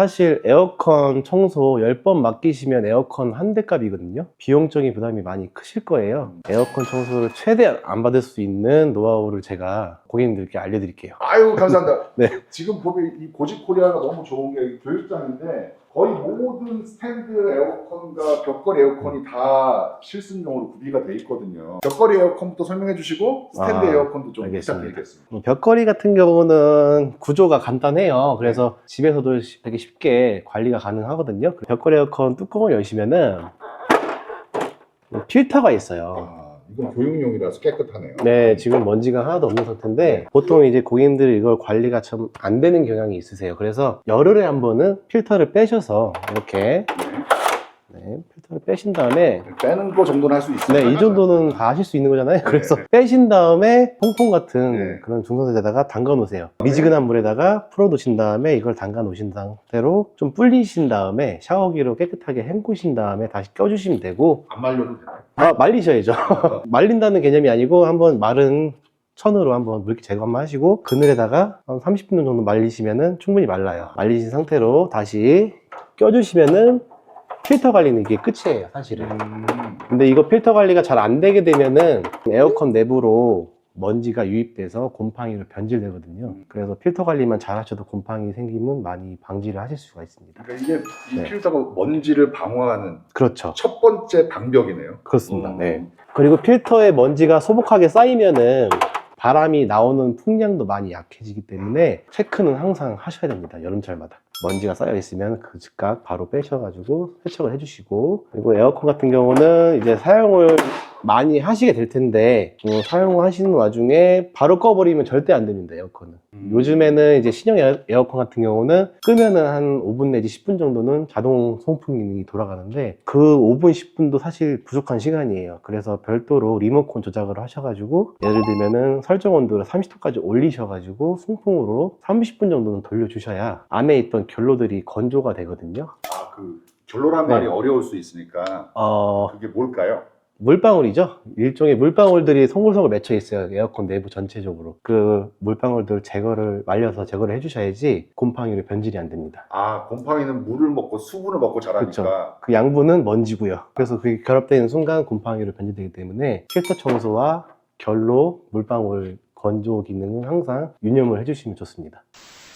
사실 에어컨 청소 10번 맡기시면 에어컨 한 대 값이거든요. 비용적인 부담이 많이 크실 거예요. 에어컨 청소를 최대한 안 받을 수 있는 노하우를 제가 고객님들께 알려드릴게요. 아유, 감사합니다. 네. 지금 보면 이 고집코리아가 너무 좋은 게 교육장인데 거의 모든 스탠드 에어컨과 벽걸이 에어컨이 다 실습용으로 구비가 돼 있거든요. 벽걸이 에어컨부터 설명해 주시고 스탠드 에어컨도 좀 부탁드리겠습니다. 벽걸이 같은 경우는 구조가 간단해요. 그래서 집에서도 되게 쉽게 관리가 가능하거든요. 벽걸이 에어컨 뚜껑을 여시면은 필터가 있어요. 이건 교육용이라서 깨끗하네요. 네, 지금 먼지가 하나도 없는 상태인데 보통 이제 고객님들이 이걸 관리가 좀 안 되는 경향이 있으세요. 그래서 열흘에 한 번은 필터를 빼셔서 이렇게 필터를 빼신 다음에 빼는 거 정도는 할 수 있어요. 네, 이 정도는 다 하실 수 있는 거잖아요. 그래서 빼신 다음에 퐁퐁 같은 그런 중성세에다가 담가 놓으세요. 미지근한 물에다가 풀어 놓으신 다음에 이걸 담가 놓으신 상태로 좀 불리신 다음에 샤워기로 깨끗하게 헹구신 다음에 다시 껴주시면 되고. 안 말려도 돼요? 말리셔야죠. 말린다는 개념이 아니고 한번 마른 천으로 한번 물기 제거 한번 하시고 그늘에다가 한 30분 정도 말리시면은 충분히 말라요. 말리신 상태로 다시 껴주시면은 필터 관리는 이게 끝이에요, 사실은. 근데 이거 필터 관리가 잘 안 되게 되면은 에어컨 내부로 먼지가 유입돼서 곰팡이로 변질되거든요. 그래서 필터 관리만 잘 하셔도 곰팡이 생기면 많이 방지를 하실 수가 있습니다. 그러니까 이게 이 필터가 먼지를 방어하는 그렇죠. 첫 번째 방벽이네요. 그렇습니다. 네. 그리고 필터에 먼지가 소복하게 쌓이면은 바람이 나오는 풍량도 많이 약해지기 때문에 체크는 항상 하셔야 됩니다. 여름철마다. 먼지가 쌓여 있으면 그 즉각 바로 빼셔가지고 세척을 해주시고, 그리고 에어컨 같은 경우는 이제 사용을 많이 하시게 될 텐데 사용하시는 와중에 바로 꺼버리면 절대 안 됩니다. 에어컨은. 요즘에는 이제 신형 에어컨 같은 경우는 끄면은 한 5분 내지 10분 정도는 자동 송풍 기능이 돌아가는데 그 5분 10분도 사실 부족한 시간이에요. 그래서 별도로 리모컨 조작을 하셔가지고 예를 들면은 설정 온도를 30도까지 올리셔가지고 송풍으로 30분 정도는 돌려주셔야 안에 있던 결로들이 건조가 되거든요. 그 결로란 말이 어려울 수 있으니까 그게 뭘까요? 물방울이죠. 일종의 물방울들이 송글송글 맺혀 있어요. 에어컨 내부 전체적으로. 그 물방울들 말려서 제거를 해주셔야지 곰팡이로 변질이 안 됩니다. 곰팡이는 물을 먹고 수분을 먹고 자라니까. 그렇죠. 그 양분은 먼지고요. 그래서 그게 결합되는 순간 곰팡이로 변질되기 때문에 필터 청소와 결로, 물방울 건조 기능은 항상 유념을 해주시면 좋습니다.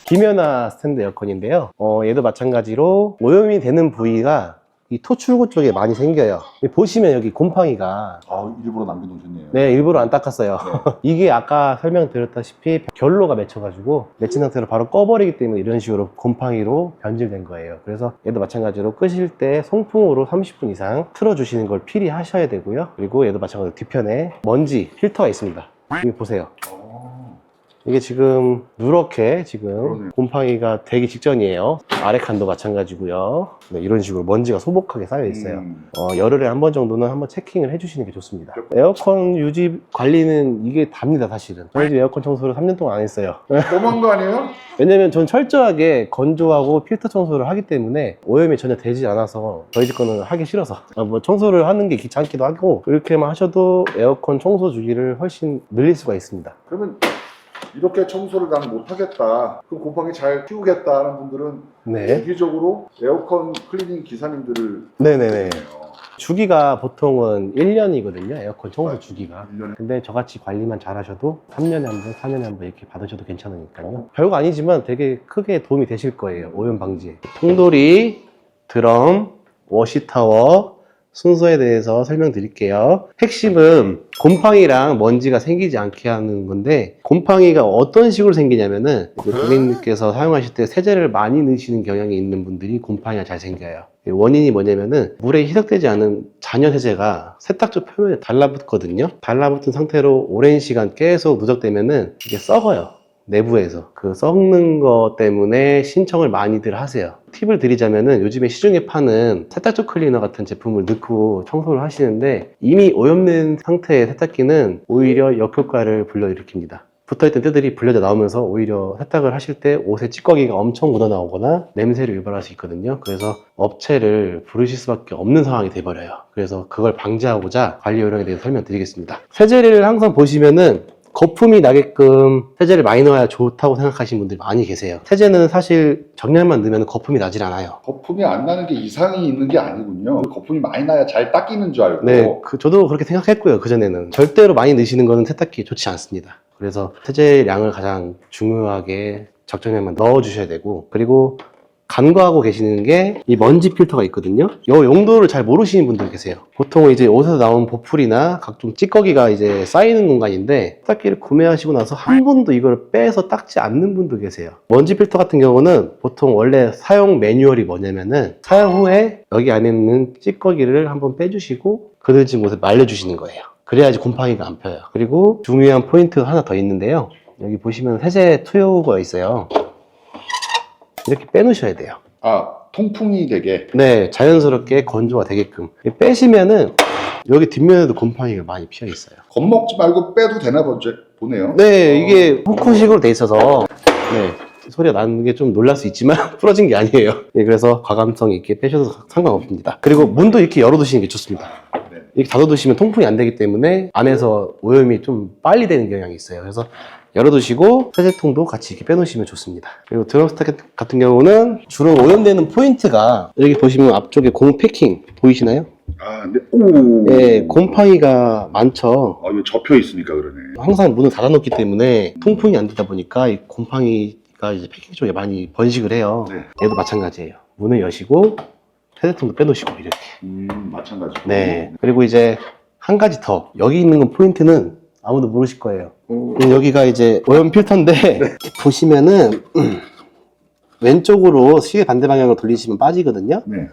김연아 스탠드 에어컨인데요. 얘도 마찬가지로 오염이 되는 부위가 이 토출구 쪽에 많이 생겨요. 보시면 여기 곰팡이가 일부러 남겨놓으셨네요. 네, 일부러 안 닦았어요. 이게 아까 설명드렸다시피 결로가 맺혀가지고 맺힌 상태로 바로 꺼버리기 때문에 이런 식으로 곰팡이로 변질된 거예요. 그래서 얘도 마찬가지로 끄실 때 송풍으로 30분 이상 틀어주시는 걸 필히 하셔야 되고요. 그리고 얘도 마찬가지로 뒤편에 먼지 필터가 있습니다. 여기 보세요. 이게 지금 누렇게 지금 곰팡이가 되기 직전이에요. 아래 칸도 마찬가지고요. 네, 이런 식으로 먼지가 소복하게 쌓여 있어요. 열흘에 한 번 정도는 한번 체킹을 해주시는 게 좋습니다. 에어컨 유지 관리는 이게 답니다, 사실은. 저희 집 에어컨 청소를 3년 동안 안 했어요. 너무한 거 아니에요? 왜냐면 전 철저하게 건조하고 필터 청소를 하기 때문에 오염이 전혀 되지 않아서 저희 집 거는 하기 싫어서 뭐 청소를 하는 게 귀찮기도 하고 이렇게만 하셔도 에어컨 청소 주기를 훨씬 늘릴 수가 있습니다. 그러면 이렇게 청소를 나는 못하겠다, 그럼 곰팡이 잘 키우겠다 하는 분들은 주기적으로 에어컨 클리닝 기사님들을 네네네. 주기가 보통은 1년이거든요. 에어컨 청소 주기가. 1년에. 근데 저같이 관리만 잘 하셔도 3년에 한 번, 4년에 한 번 이렇게 받으셔도 괜찮으니까요. 별거 아니지만 되게 크게 도움이 되실 거예요. 오염 방지에. 통돌이, 드럼, 워시타워 순서에 대해서 설명드릴게요. 핵심은 곰팡이랑 먼지가 생기지 않게 하는 건데, 곰팡이가 어떤 식으로 생기냐면은 고객님께서 사용하실 때 세제를 많이 넣으시는 경향이 있는 분들이 곰팡이가 잘 생겨요. 원인이 뭐냐면은 물에 희석되지 않은 잔여 세제가 세탁조 표면에 달라붙거든요. 달라붙은 상태로 오랜 시간 계속 누적되면은 이게 썩어요. 내부에서. 그 썩는 것 때문에 신청을 많이들 하세요. 팁을 드리자면은 요즘에 시중에 파는 세탁조 클리너 같은 제품을 넣고 청소를 하시는데 이미 오염된 상태의 세탁기는 오히려 역효과를 불러일으킵니다. 붙어있던 때들이 불려져 나오면서 오히려 세탁을 하실 때 옷에 찌꺼기가 엄청 묻어나오거나 냄새를 유발할 수 있거든요. 그래서 업체를 부르실 수밖에 없는 상황이 돼버려요. 그래서 그걸 방지하고자 관리 요령에 대해서 설명드리겠습니다. 세제를 항상 보시면은 거품이 나게끔 세제를 많이 넣어야 좋다고 생각하시는 분들이 많이 계세요. 세제는 사실 정량만 넣으면 거품이 나질 않아요. 거품이 안 나는 게 이상이 있는 게 아니군요. 거품이 많이 나야 잘 닦이는 줄 알고. 네, 저도 그렇게 생각했고요. 그전에는. 절대로 많이 넣으시는 거는 세탁기에 좋지 않습니다. 그래서 세제량을 가장 중요하게 적정량만 넣어주셔야 되고, 그리고 간과하고 계시는 게 이 먼지 필터가 있거든요. 이 용도를 잘 모르시는 분들 계세요. 보통 이제 옷에서 나온 보풀이나 각종 찌꺼기가 이제 쌓이는 공간인데 세탁기를 구매하시고 나서 한 번도 이걸 빼서 닦지 않는 분도 계세요. 먼지 필터 같은 경우는 보통 원래 사용 매뉴얼이 뭐냐면은 사용 후에 여기 안에 있는 찌꺼기를 한번 빼주시고 그늘진 곳에 말려주시는 거예요. 그래야지 곰팡이가 안 펴요. 그리고 중요한 포인트가 하나 더 있는데요. 여기 보시면 세제 투여가 있어요. 이렇게 빼놓으셔야 돼요. 아, 통풍이 되게. 네, 자연스럽게 건조가 되게끔. 빼시면은 여기 뒷면에도 곰팡이가 많이 피어 있어요. 겁먹지 말고 빼도 되나 보네요. 네, 이게 후크식으로 돼 있어서 네, 소리가 나는 게 좀 놀랄 수 있지만 부러진 게 아니에요. 네, 그래서 과감성 있게 빼셔도 상관없습니다. 그리고 문도 이렇게 열어두시는 게 좋습니다. 네. 이렇게 닫아두시면 통풍이 안 되기 때문에 안에서 오염이 좀 빨리 되는 경향이 있어요. 그래서 열어두시고 세제통도 같이 이렇게 빼놓으시면 좋습니다. 그리고 드럼 스타켓 같은 경우는 주로 오염되는 포인트가 여기 보시면 앞쪽에 공 패킹 보이시나요? 아, 근데 오. 네, 곰팡이가 많죠. 이거 접혀 있으니까 그러네. 항상 문을 닫아놓기 때문에 통풍이 안 되다 보니까 이 곰팡이가 이제 패킹 쪽에 많이 번식을 해요. 네. 얘도 마찬가지예요. 문을 여시고 세제통도 빼놓으시고 이렇게. 마찬가지. 네. 그리고 이제 한 가지 더 여기 있는 건 포인트는 아무도 모르실 거예요. 여기가 이제 오염 필터인데 보시면은 왼쪽으로 시계 반대 방향으로 돌리시면 빠지거든요. 네.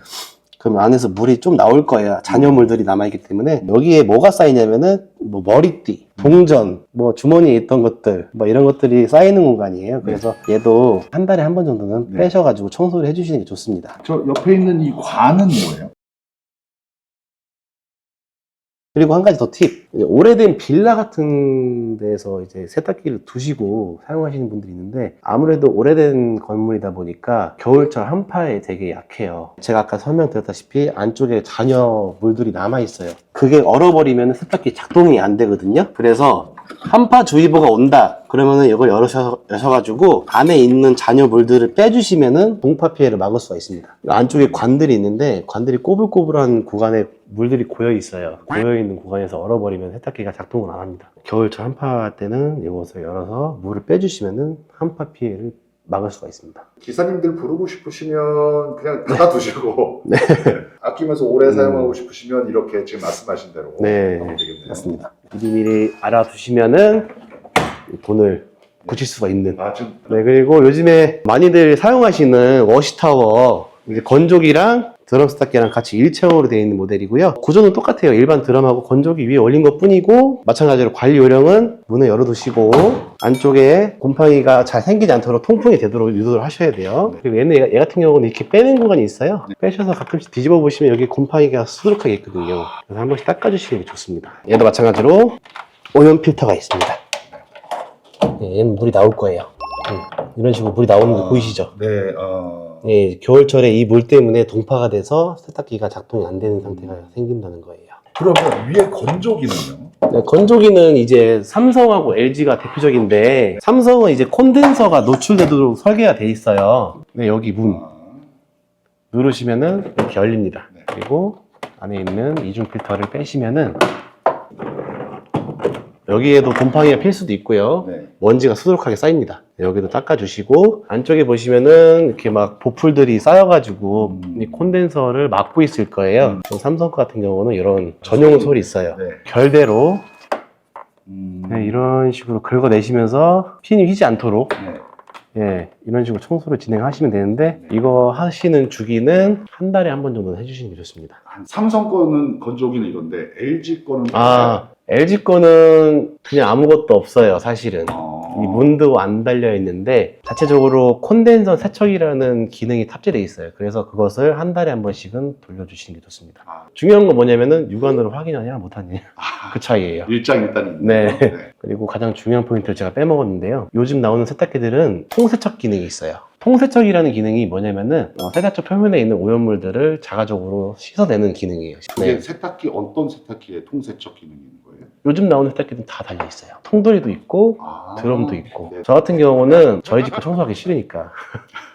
그럼 안에서 물이 좀 나올 거예요. 잔여물들이 남아있기 때문에. 여기에 뭐가 쌓이냐면은 뭐 머리띠, 동전, 뭐 주머니에 있던 것들, 뭐 이런 것들이 쌓이는 공간이에요. 그래서 얘도 한 달에 한 번 정도는 네. 빼셔가지고 청소를 해주시는 게 좋습니다. 저 옆에 있는 이 관은 뭐예요? 그리고 한 가지 더 팁. 오래된 빌라 같은 데서 이제 세탁기를 두시고 사용하시는 분들이 있는데 아무래도 오래된 건물이다 보니까 겨울철 한파에 되게 약해요. 제가 아까 설명드렸다시피 안쪽에 잔여 물들이 남아있어요. 그게 얼어버리면 세탁기 작동이 안 되거든요. 그래서 한파주의보가 온다 그러면은 이걸 여셔가지고 안에 있는 잔여 물들을 빼주시면은 동파 피해를 막을 수가 있습니다. 안쪽에 관들이 있는데 관들이 꼬불꼬불한 구간에 물들이 고여 있어요. 고여 있는 구간에서 얼어버리면 세탁기가 작동을 안 합니다. 겨울철 한파 때는 이것을 열어서 물을 빼주시면은 한파 피해를 막을 수가 있습니다. 기사님들 부르고 싶으시면 그냥 닫아두시고 네. 아끼면서 오래 사용하고 싶으시면 이렇게 지금 말씀하신 대로 네, 하면 되겠네요. 맞습니다. 미리미리 알아두시면은 돈을 굳힐 수가 있는. 지금 네, 그리고 요즘에 많이들 사용하시는 워시타워 이제 건조기랑 드럼 스타기랑 같이 일체형으로 되어 있는 모델이고요. 구조는 똑같아요. 일반 드럼하고 건조기 위에 올린 것 뿐이고 마찬가지로 관리 요령은 문을 열어두시고 안쪽에 곰팡이가 잘 생기지 않도록 통풍이 되도록 유도를 하셔야 돼요. 그리고 얘 같은 경우는 이렇게 빼는 공간이 있어요. 빼셔서 가끔씩 뒤집어 보시면 여기 곰팡이가 수두룩하게 있거든요. 그래서 한 번씩 닦아주시는 게 좋습니다. 얘도 마찬가지로 오염 필터가 있습니다. 네, 얘는 물이 나올 거예요. 이런 식으로 물이 나오는 거 보이시죠? 네. 네, 겨울철에 이 물 때문에 동파가 돼서 세탁기가 작동이 안 되는 상태가 생긴다는 거예요. 그러면 위에 건조기는요? 네, 건조기는 이제 삼성하고 LG가 대표적인데 삼성은 이제 콘덴서가 노출되도록 설계가 돼 있어요. 네, 여기 문 누르시면은 이렇게 열립니다. 네. 그리고 안에 있는 이중 필터를 빼시면은 여기에도 곰팡이가 필 수도 있고요. 네. 먼지가 수두룩하게 쌓입니다. 여기도 닦아주시고 안쪽에 보시면은 이렇게 막 보풀들이 쌓여가지고 이 콘덴서를 막고 있을 거예요. 삼성 거 같은 경우는 이런 전용 솔이 있어요. 네. 결대로 네, 이런 식으로 긁어내시면서 핀이 휘지 않도록 네. 예, 이런 식으로 청소를 진행하시면 되는데 이거 하시는 주기는 한 달에 한 번 정도는 해주시는 게 좋습니다. 삼성 거는 건조기는 이런데 LG 거는 LG 거는 그냥 아무것도 없어요, 사실은. 이 문도 안 달려 있는데 자체적으로 콘덴서 세척이라는 기능이 탑재되어 있어요. 그래서 그것을 한 달에 한 번씩은 돌려주시는 게 좋습니다. 중요한 건 뭐냐면은 육안으로 확인하냐 못하냐 그 차이예요. 일장일단이 네. 그리고 가장 중요한 포인트를 제가 빼먹었는데요. 요즘 나오는 세탁기들은 통세척 기능이 있어요. 통세척이라는 기능이 뭐냐면은 세탁조 표면에 있는 오염물들을 자가적으로 씻어내는 기능이에요. 그게 네. 세탁기 어떤 세탁기에 통세척 기능이 있는 거예요? 요즘 나오는 세탁기는 다 달려있어요. 통돌이도 있고 아, 드럼도 있고. 네. 저 같은 경우는 저희 집 거 청소하기 싫으니까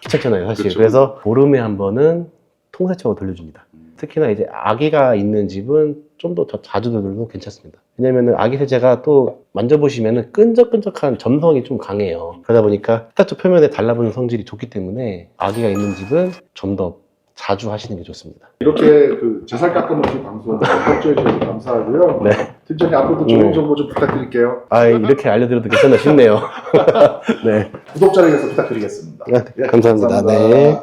귀찮잖아요 사실. 그렇죠. 그래서 보름에 한 번은 통세척으로 돌려줍니다. 특히나 이제 아기가 있는 집은 좀 더 자주 돌려도 괜찮습니다. 왜냐면은 아기 세제가 또 만져보시면은 끈적끈적한 점성이 좀 강해요. 그러다 보니까 세탁조 표면에 달라붙는 성질이 좋기 때문에 아기가 있는 집은 좀 더 자주 하시는 게 좋습니다. 이렇게 그 제살 깎아먹기 방송 협조해 주셔서 감사하고요. 네. 팀장님 앞으로도 좋은 정보 좀 부탁드릴게요. 아, 이렇게 알려드려도 괜찮나 싶네요. 네. 구독자를 위해서 부탁드리겠습니다. 감사합니다. 네.